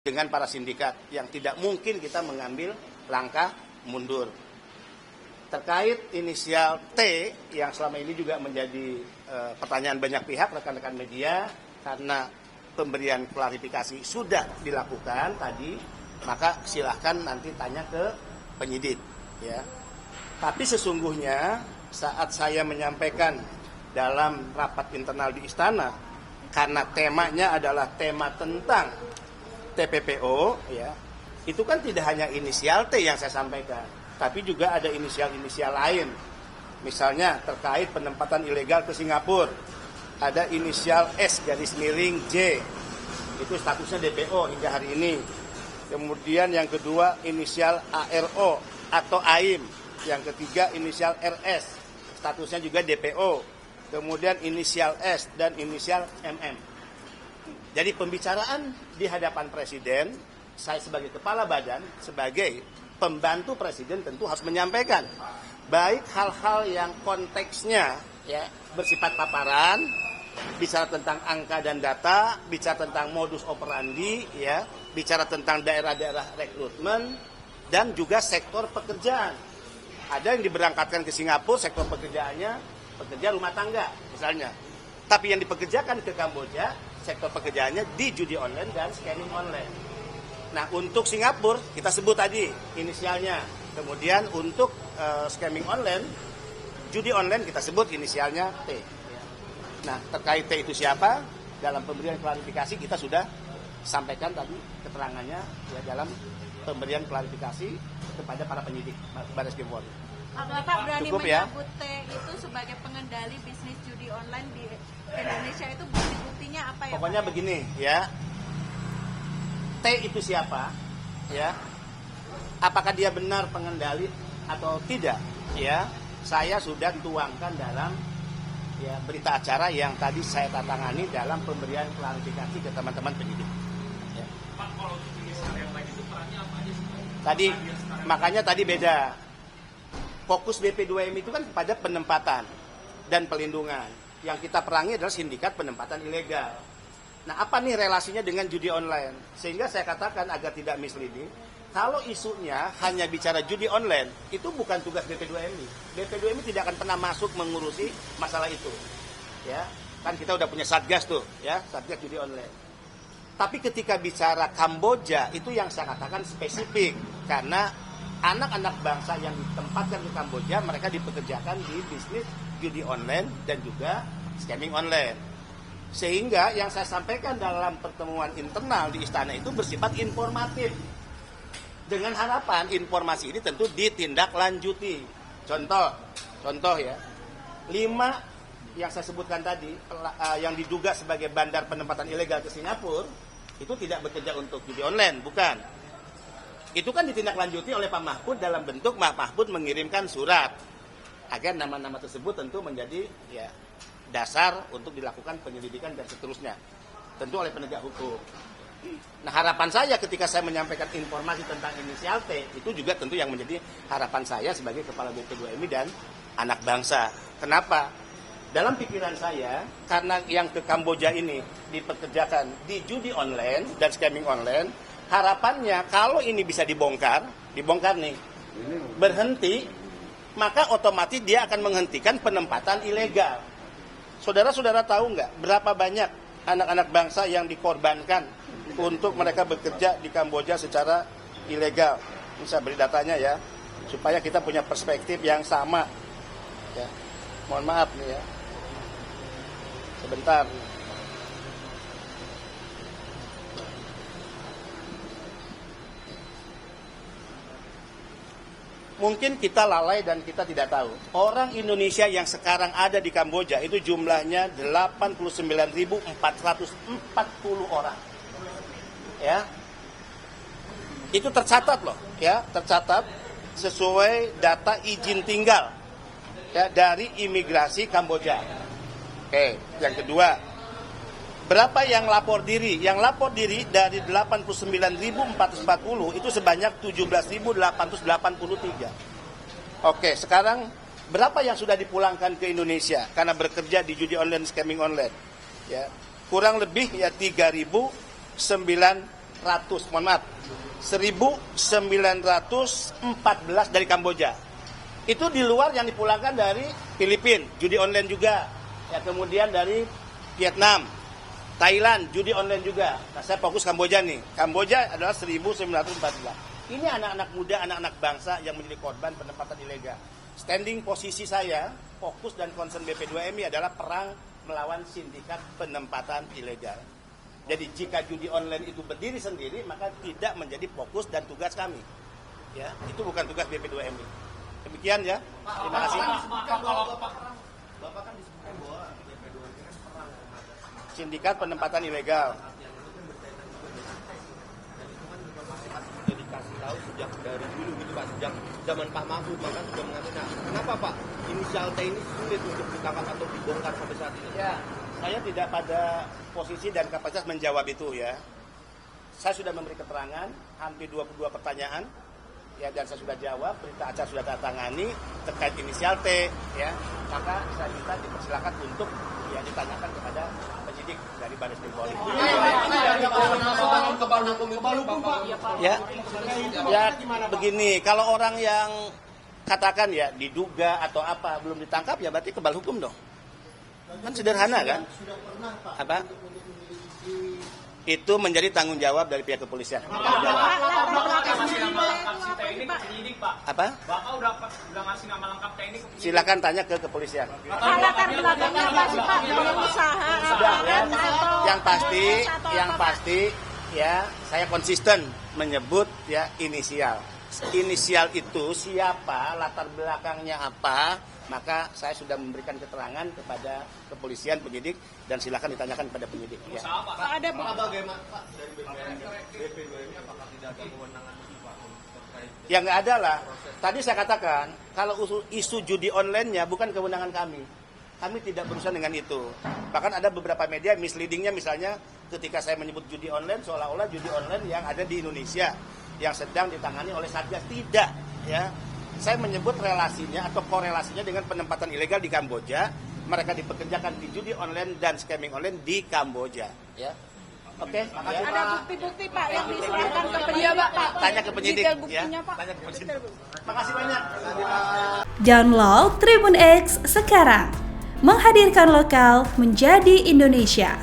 dengan para sindikat yang tidak mungkin kita mengambil langkah mundur. Terkait inisial T yang selama ini juga menjadi pertanyaan banyak pihak rekan-rekan media, karena pemberian klarifikasi sudah dilakukan tadi, maka silahkan nanti tanya ke penyidik, ya. Tapi sesungguhnya saat saya menyampaikan dalam rapat internal di istana, karena temanya adalah tema tentang TPPO, ya, itu kan tidak hanya inisial T yang saya sampaikan, tapi juga ada inisial-inisial lain. Misalnya terkait penempatan ilegal ke Singapura, ada inisial S_J, itu statusnya DPO hingga hari ini. Kemudian yang kedua inisial ARO atau AIM, yang ketiga inisial RS, statusnya juga DPO. Kemudian inisial S dan inisial MM. Jadi pembicaraan di hadapan Presiden, saya sebagai kepala badan, sebagai pembantu Presiden tentu harus menyampaikan baik hal-hal yang konteksnya, ya, bersifat paparan, bicara tentang angka dan data, bicara tentang modus operandi, ya, bicara tentang daerah-daerah rekrutmen, dan juga sektor pekerjaan. Ada yang diberangkatkan ke Singapura, sektor pekerjaannya pekerja rumah tangga misalnya. Tapi yang dipekerjakan ke Kamboja, sektor pekerjaannya di judi online dan scamming online. Nah, untuk Singapura kita sebut tadi inisialnya. Kemudian untuk scamming online, judi online kita sebut inisialnya T. Nah, terkait T itu siapa? Dalam pemberian klarifikasi kita sudah sampaikan tadi keterangannya, ya, dalam pemberian klarifikasi kepada para penyidik Baris Krim Polri. Bapak berani Cukup, ya? menyebut T itu sebagai pengendali bisnis judi online di Indonesia, itu bukti-buktinya apa ya? Pokoknya Pak? begini, ya. T itu siapa? Ya. Apakah dia benar pengendali atau tidak? Ya. Saya sudah tuangkan dalam, ya, berita acara yang tadi saya tangani dalam pemberian klarifikasi ke teman-teman penyidik. Ya. Pak, kalau inisial yang lain itu perannya apa aja sih? Tadi, makanya tadi beda. Fokus BP2M itu kan kepada penempatan dan pelindungan. Yang kita perangi adalah sindikat penempatan ilegal. Nah, apa nih relasinya dengan judi online? Sehingga saya katakan agar tidak misleading, kalau isunya hanya bicara judi online, itu bukan tugas BP2MI. BP2MI tidak akan pernah masuk mengurusi masalah itu. Ya, kan kita udah punya satgas tuh, ya, satgas judi online. Tapi ketika bicara Kamboja, itu yang saya katakan spesifik, karena anak-anak bangsa yang ditempatkan di Kamboja, mereka dipekerjakan di bisnis judi online dan juga scamming online. Sehingga yang saya sampaikan dalam pertemuan internal di istana itu bersifat informatif. Dengan harapan informasi ini tentu ditindaklanjuti. Contoh ya, 5 yang saya sebutkan tadi, yang diduga sebagai bandar penempatan ilegal ke Singapura, itu tidak bekerja untuk judi online, bukan. Itu kan ditindaklanjuti oleh Pak Mahfud dalam bentuk Pak Mahfud mengirimkan surat agar nama-nama tersebut tentu menjadi, ya, dasar untuk dilakukan penyelidikan dan seterusnya, tentu oleh penegak hukum. Nah, harapan saya ketika saya menyampaikan informasi tentang inisial T, itu juga tentu yang menjadi harapan saya sebagai kepala BP2MI dan anak bangsa. Kenapa? Dalam pikiran saya, karena yang ke Kamboja ini dipekerjakan di judi online dan scamming online, harapannya kalau ini bisa dibongkar nih, berhenti, maka otomatis dia akan menghentikan penempatan ilegal. Saudara-saudara tahu nggak berapa banyak anak-anak bangsa yang dikorbankan untuk mereka bekerja di Kamboja secara ilegal? Ini saya beri datanya, ya, supaya kita punya perspektif yang sama. Ya. Mohon maaf nih, ya. Sebentar. Mungkin kita lalai dan kita tidak tahu. Orang Indonesia yang sekarang ada di Kamboja itu jumlahnya 89.440 orang. Ya. Itu tercatat loh, ya, tercatat sesuai data izin tinggal, ya, dari imigrasi Kamboja. Oke, yang kedua, berapa yang lapor diri? Yang lapor diri dari 89.440 itu sebanyak 17.883. Oke, sekarang berapa yang sudah dipulangkan ke Indonesia karena bekerja di judi online, scamming online? Ya, kurang lebih, ya, 3.900 1914 dari Kamboja. Itu di luar yang dipulangkan dari Filipina, judi online juga. Ya, kemudian dari Vietnam, Thailand, judi online juga. Nah, saya fokus Kamboja nih. Kamboja adalah 1914. Ini anak-anak muda, anak-anak bangsa yang menjadi korban penempatan ilegal. Standing posisi saya, fokus dan concern BP2MI adalah perang melawan sindikat penempatan ilegal. Jadi jika judi online itu berdiri sendiri, maka tidak menjadi fokus dan tugas kami. Ya, itu bukan tugas BP2MI. Demikian ya. Terima kasih. Bapak kan disebutkan bahwa BP2MI kan perang Sindikat penempatan ilegal. sudah dikasih tahu sejak dari dulu gitu Pak, sejak zaman Pak Mahfud, maka sudah mengatakan kenapa Pak inisial T ini sulit untuk ditangkap atau dibongkar sampai saat ini? Ya, saya tidak pada posisi dan kapasitas menjawab itu ya. Saya sudah memberi keterangan hampir 22 pertanyaan ya, dan saya sudah jawab, berita acara sudah saya tangani terkait inisial T ya. Maka saya minta dipersilakan untuk ya ditanyakan kepada penyidik dari Baris Krim Polri. Ya, ya begini, kalau orang yang katakan ya diduga atau apa belum ditangkap ya berarti kebal hukum dong. Kan sederhana kan? Apa? Itu menjadi tanggung jawab dari pihak kepolisian. Masih nama lengkap si TNI ke penyidik, Pak. Apa? Bapak udah ngasih nama lengkap TNI ke penyidik. Silakan tanya ke kepolisian. Latar belakangnya apa sih Pak? Dari usaha Sudah ya. atau Yang pasti ya saya konsisten menyebut ya inisial. Inisial itu siapa, latar belakangnya apa, maka saya sudah memberikan keterangan kepada kepolisian, penyidik, dan silakan ditanyakan kepada penyidik. Ya. Pak ada Pak bagaimana Pak dari BP2MI apakah tidak ada kewenangan itu Pak terkait Ya nggak ada lah. Tadi saya katakan, kalau isu judi online-nya bukan kewenangan kami. Kami tidak berurusan dengan itu. Bahkan ada beberapa media misleading-nya misalnya ketika saya menyebut judi online, seolah-olah judi online yang ada di Indonesia yang sedang ditangani oleh Satgas. Tidak, ya. Saya menyebut relasinya atau korelasinya dengan penempatan ilegal di Kamboja. Mereka dipekerjakan di judi online dan scamming online di Kamboja, ya. Oke, makasih, ada Pak. bukti-bukti Pak yang diserahkan ke penyidik Pak. Tanya ke penyidik, Detail ya. buktinya Pak. Tanya ke penyidik. Makasih banyak. Download Tribun X sekarang. Menghadirkan lokal menjadi Indonesia.